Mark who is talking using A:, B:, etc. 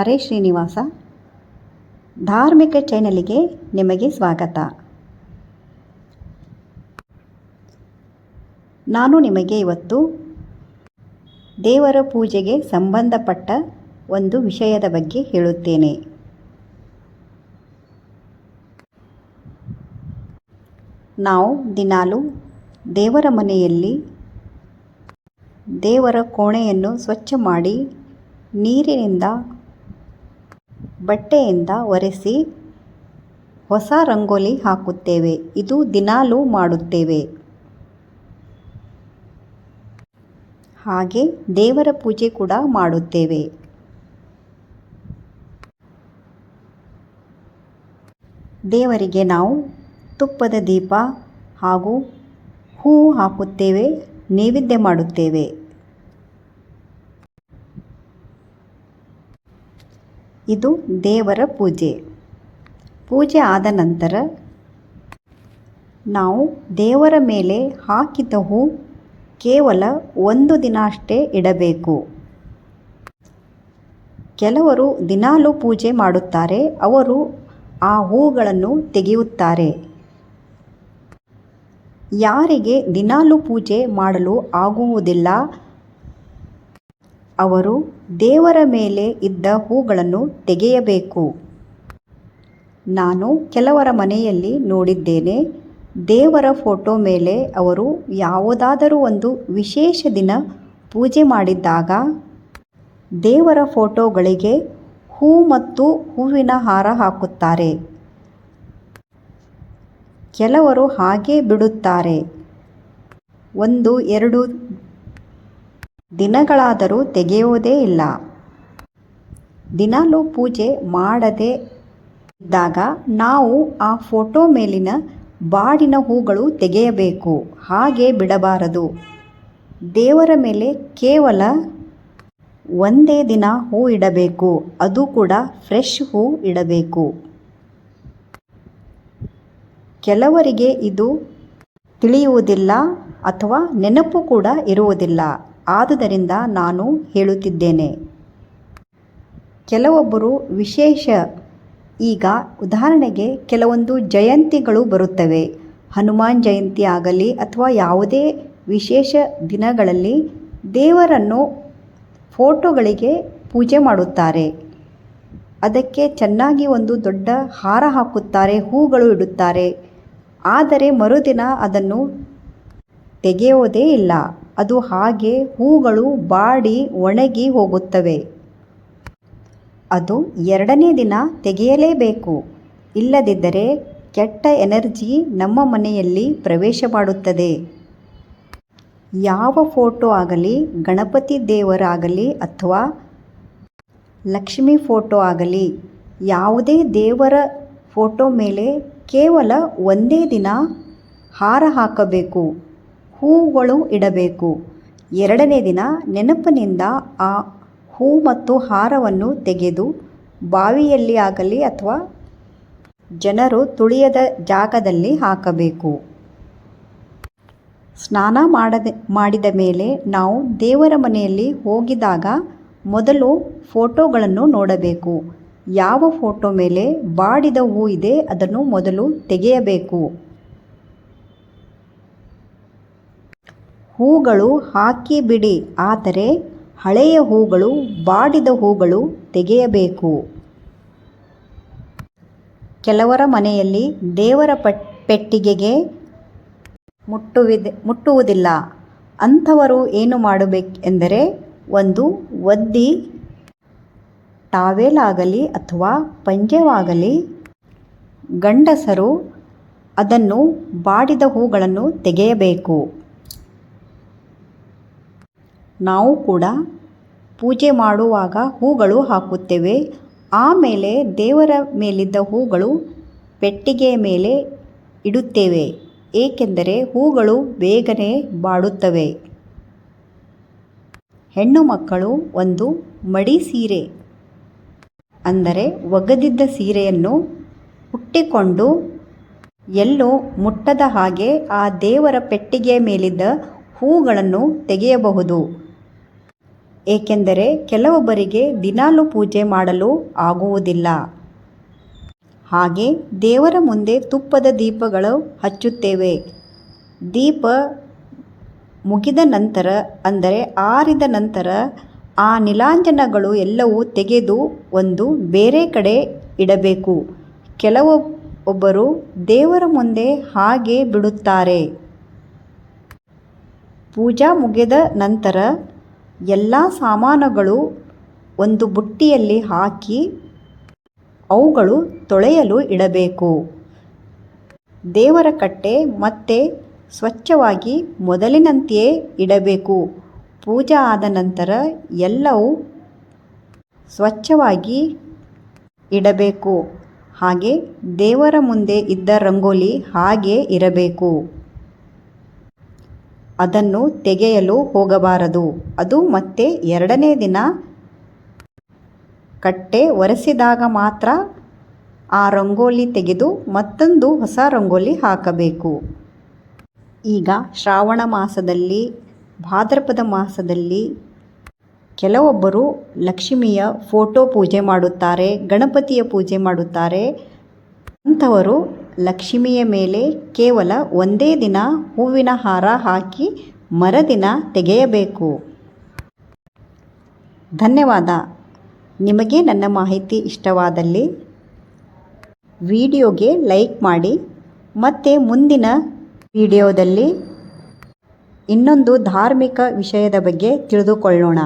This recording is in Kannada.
A: ಹರೇ ಶ್ರೀನಿವಾಸ ಧಾರ್ಮಿಕ ಚಾನೆಲ್ಗೆ ನಿಮಗೆ ಸ್ವಾಗತ. ನಾನು ನಿಮಗೆ ಇವತ್ತು ದೇವರ ಪೂಜೆಗೆ ಸಂಬಂಧಪಟ್ಟ ಒಂದು ವಿಷಯದ ಬಗ್ಗೆ ಹೇಳುತ್ತೇನೆ. ನಾವು ದಿನಾಲೂ ದೇವರ ಮನೆಯಲ್ಲಿ ದೇವರ ಕೋಣೆಯನ್ನು ಸ್ವಚ್ಛ ಮಾಡಿ ನೀರಿನಿಂದ ಬಟ್ಟೆಯಿಂದ ಒರೆಸಿ ಹೊಸ ರಂಗೋಲಿ ಹಾಕುತ್ತೇವೆ. ಇದು ದಿನಾಲೂ ಮಾಡುತ್ತೇವೆ. ಹಾಗೆ ದೇವರ ಪೂಜೆ ಕೂಡ ಮಾಡುತ್ತೇವೆ. ದೇವರಿಗೆ ನಾವು ತುಪ್ಪದ ದೀಪ ಹಾಗೂ ಹೂವು ಹಾಕುತ್ತೇವೆ, ನೈವೇದ್ಯ ಮಾಡುತ್ತೇವೆ. ಇದು ದೇವರ ಪೂಜೆ. ಪೂಜೆ ಆದ ನಂತರ ನಾವು ದೇವರ ಮೇಲೆ ಹಾಕಿದ ಹೂ ಕೇವಲ 1 ದಿನ ಅಷ್ಟೇ ಇಡಬೇಕು. ಕೆಲವರು ದಿನಾಲೂ ಪೂಜೆ ಮಾಡುತ್ತಾರೆ, ಅವರು ಆ ಹೂಗಳನ್ನು ತೆಗೆಯುತ್ತಾರೆ. ಯಾರಿಗೆ ದಿನಾಲೂ ಪೂಜೆ ಮಾಡಲು ಆಗುವುದಿಲ್ಲ, ಅವರು ದೇವರ ಮೇಲೆ ಇದ್ದ ಹೂಗಳನ್ನು ತೆಗೆಯಬೇಕು. ನಾನು ಕೆಲವರ ಮನೆಯಲ್ಲಿ ನೋಡಿದ್ದೇನೆ, ದೇವರ ಫೋಟೋ ಮೇಲೆ ಅವರು ಯಾವುದಾದರೂ ಒಂದು ವಿಶೇಷ ದಿನ ಪೂಜೆ ಮಾಡಿದ್ದಾಗ ದೇವರ ಫೋಟೋಗಳಿಗೆ ಹೂ ಮತ್ತು ಹೂವಿನ ಹಾರ ಹಾಕುತ್ತಾರೆ. ಕೆಲವರು ಹಾಗೆ ಬಿಡುತ್ತಾರೆ. 1-2 ದಿನಗಳಾದರೂ ತೆಗೆಯುವುದೇ ಇಲ್ಲ. ದಿನಾಲೂ ಪೂಜೆ ಮಾಡದೇ ಇದ್ದಾಗ ನಾವು ಆ ಫೋಟೋ ಮೇಲಿನ ಬಾಡಿನ ಹೂಗಳು ತೆಗೆಯಬೇಕು. ಹಾಗೆ ಬಿಡಬಾರದು. ದೇವರ ಮೇಲೆ ಕೇವಲ 1 ದಿನ ಹೂ ಇಡಬೇಕು. ಅದು ಕೂಡ ಫ್ರೆಶ್ ಹೂ ಇಡಬೇಕು. ಕೆಲವರಿಗೆ ಇದು ತಿಳಿಯುವುದಿಲ್ಲ ಅಥವಾ ನೆನಪು ಕೂಡ ಇರುವುದಿಲ್ಲ. ಆದುದರಿಂದ ನಾನು ಹೇಳುತ್ತಿದ್ದೇನೆ. ಕೆಲವೊಬ್ಬರು ವಿಶೇಷ, ಈಗ ಉದಾಹರಣೆಗೆ ಕೆಲವೊಂದು ಜಯಂತಿಗಳು ಬರುತ್ತವೆ. ಹನುಮಾನ್ ಜಯಂತಿ ಆಗಲಿ ಅಥವಾ ಯಾವುದೇ ವಿಶೇಷ ದಿನಗಳಲ್ಲಿ ದೇವರನ್ನು ಫೋಟೋಗಳಿಗೆ ಪೂಜೆ ಮಾಡುತ್ತಾರೆ. ಅದಕ್ಕೆ ಚೆನ್ನಾಗಿ ಒಂದು ದೊಡ್ಡ ಹಾರ ಹಾಕುತ್ತಾರೆ, ಹೂಗಳು ಇಡುತ್ತಾರೆ. ಆದರೆ ಮರುದಿನ ಅದನ್ನು ತೆಗೆಯೋದೇ ಇಲ್ಲ. ಅದು ಹಾಗೆ ಹೂಗಳು ಬಾಡಿ ಒಣಗಿ ಹೋಗುತ್ತವೆ. ಅದು 2ನೇ ದಿನ ತೆಗೆಯಲೇಬೇಕು. ಇಲ್ಲದಿದ್ದರೆ ಕೆಟ್ಟ ಎನರ್ಜಿ ನಮ್ಮ ಮನೆಯಲ್ಲಿ ಪ್ರವೇಶ ಮಾಡುತ್ತದೆ. ಯಾವ ಫೋಟೋ ಆಗಲಿ, ಗಣಪತಿ ದೇವರಾಗಲಿ ಅಥವಾ ಲಕ್ಷ್ಮೀ ಫೋಟೋ ಆಗಲಿ, ಯಾವುದೇ ದೇವರ ಫೋಟೋ ಮೇಲೆ ಕೇವಲ 1 ದಿನ ಹಾರ ಹಾಕಬೇಕು, ಹೂಗಳು ಇಡಬೇಕು. 2ನೇ ದಿನ ನೆನಪಿನಿಂದ ಆ ಹೂ ಮತ್ತು ಹಾರವನ್ನು ತೆಗೆದು ಬಾವಿಯಲ್ಲಿ ಆಗಲಿ ಅಥವಾ ಜನರು ತುಳಿಯದ ಜಾಗದಲ್ಲಿ ಹಾಕಬೇಕು. ಸ್ನಾನ ಮಾಡಿದ ಮೇಲೆ ನಾವು ದೇವರ ಮನೆಯಲ್ಲಿ ಹೋಗಿದಾಗ ಮೊದಲು ಫೋಟೋಗಳನ್ನು ನೋಡಬೇಕು. ಯಾವ ಫೋಟೋ ಮೇಲೆ ಬಾಡಿದ ಹೂ ಇದೆ ಅದನ್ನು ಮೊದಲು ತೆಗೆಯಬೇಕು. ಹೂಗಳು ಹಾಕಿ ಬಿಡಿ, ಆದರೆ ಹಳೆಯ ಹೂಗಳು, ಬಾಡಿದ ಹೂಗಳು ತೆಗೆಯಬೇಕು. ಕೆಲವರ ಮನೆಯಲ್ಲಿ ದೇವರ ಪೆಟ್ಟಿಗೆಗೆ ಮುಟ್ಟುವುದಿಲ್ಲ. ಅಂಥವರು ಏನು ಮಾಡಬೇಕೆಂದರೆ, ಒಂದು ಒದ್ದಿ ಟಾವೆಲ್ ಆಗಲಿ ಅಥವಾ ಪಂಜವಾಗಲಿ, ಗಂಡಸರು ಅದನ್ನು ಬಾಡಿದ ಹೂಗಳನ್ನು ತೆಗೆಯಬೇಕು. ನಾವು ಕೂಡ ಪೂಜೆ ಮಾಡುವಾಗ ಹೂಗಳು ಹಾಕುತ್ತೇವೆ. ಆಮೇಲೆ ದೇವರ ಮೇಲಿದ್ದ ಹೂಗಳು ಪೆಟ್ಟಿಗೆಯ ಮೇಲೆ ಇಡುತ್ತೇವೆ. ಏಕೆಂದರೆ ಹೂಗಳು ಬೇಗನೆ ಬಾಡುತ್ತವೆ. ಹೆಣ್ಣು ಮಕ್ಕಳು ಒಂದು ಮಡಿ ಸೀರೆ, ಅಂದರೆ ಒಗೆದಿದ್ದ ಸೀರೆಯನ್ನು ಉಟ್ಟಿಕೊಂಡು ಎಲ್ಲೂ ಮುಟ್ಟದ ಹಾಗೆ ಆ ದೇವರ ಪೆಟ್ಟಿಗೆಯ ಮೇಲಿದ್ದ ಹೂಗಳನ್ನು ತೆಗೆಯಬಹುದು. ಏಕೆಂದರೆ ಕೆಲವೊಬ್ಬರಿಗೆ ದಿನಾಲೂ ಪೂಜೆ ಮಾಡಲು ಆಗುವುದಿಲ್ಲ. ಹಾಗೆ ದೇವರ ಮುಂದೆ ತುಪ್ಪದ ದೀಪಗಳು ಹಚ್ಚುತ್ತೇವೆ. ದೀಪ ಮುಗಿದ ನಂತರ ಅಂದರೆ ಆರಿದ ನಂತರ ಆ ನೀಲಾಂಜನಗಳು ಎಲ್ಲವೂ ತೆಗೆದು ಒಂದು ಬೇರೆ ಕಡೆ ಇಡಬೇಕು. ಕೆಲವೊಬ್ಬರು ದೇವರ ಮುಂದೆ ಹಾಗೆ ಬಿಡುತ್ತಾರೆ. ಪೂಜಾ ಮುಗಿದ ನಂತರ ಎಲ್ಲ ಸಾಮಾನುಗಳು ಒಂದು ಬುಟ್ಟಿಯಲ್ಲಿ ಹಾಕಿ ಅವುಗಳು ತೊಳೆಯಲು ಇಡಬೇಕು. ದೇವರ ಕಟ್ಟೆ ಮತ್ತೆ ಸ್ವಚ್ಛವಾಗಿ ಮೊದಲಿನಂತೆಯೇ ಇಡಬೇಕು. ಪೂಜೆ ಆದ ನಂತರ ಎಲ್ಲವೂ ಸ್ವಚ್ಛವಾಗಿ ಇಡಬೇಕು. ಹಾಗೆ ದೇವರ ಮುಂದೆ ಇದ್ದ ರಂಗೋಲಿ ಹಾಗೆ ಇರಬೇಕು. ಅದನ್ನು ತೆಗೆಯಲು ಹೋಗಬಾರದು. ಅದು ಮತ್ತೆ ಎರಡನೇ ದಿನ ಕಟ್ಟೆ ಒರೆಸಿದಾಗ ಮಾತ್ರ ಆ ರಂಗೋಲಿ ತೆಗೆದು ಮತ್ತೊಂದು ಹೊಸ ರಂಗೋಲಿ ಹಾಕಬೇಕು. ಈಗ ಶ್ರಾವಣ ಮಾಸದಲ್ಲಿ, ಭಾದ್ರಪದ ಮಾಸದಲ್ಲಿ ಕೆಲವೊಬ್ಬರು ಲಕ್ಷ್ಮಿಯ ಫೋಟೋ ಪೂಜೆ ಮಾಡುತ್ತಾರೆ, ಗಣಪತಿಯ ಪೂಜೆ ಮಾಡುತ್ತಾರೆ. ಅಂಥವರು ಲಕ್ಷ್ಮಿಯ ಮೇಲೆ ಕೇವಲ ಒಂದೇ ದಿನ ಹೂವಿನ ಹಾರ ಹಾಕಿ ಮರುದಿನ ತೆಗೆಯಬೇಕು. ಧನ್ಯವಾದ. ನಿಮಗೆ ನನ್ನ ಮಾಹಿತಿ ಇಷ್ಟವಾದಲ್ಲಿ ವಿಡಿಯೋಗೆ ಲೈಕ್ ಮಾಡಿ. ಮತ್ತೆ ಮುಂದಿನ ವಿಡಿಯೋದಲ್ಲಿ ಇನ್ನೊಂದು ಧಾರ್ಮಿಕ ವಿಷಯದ ಬಗ್ಗೆ ತಿಳಿದುಕೊಳ್ಳೋಣ.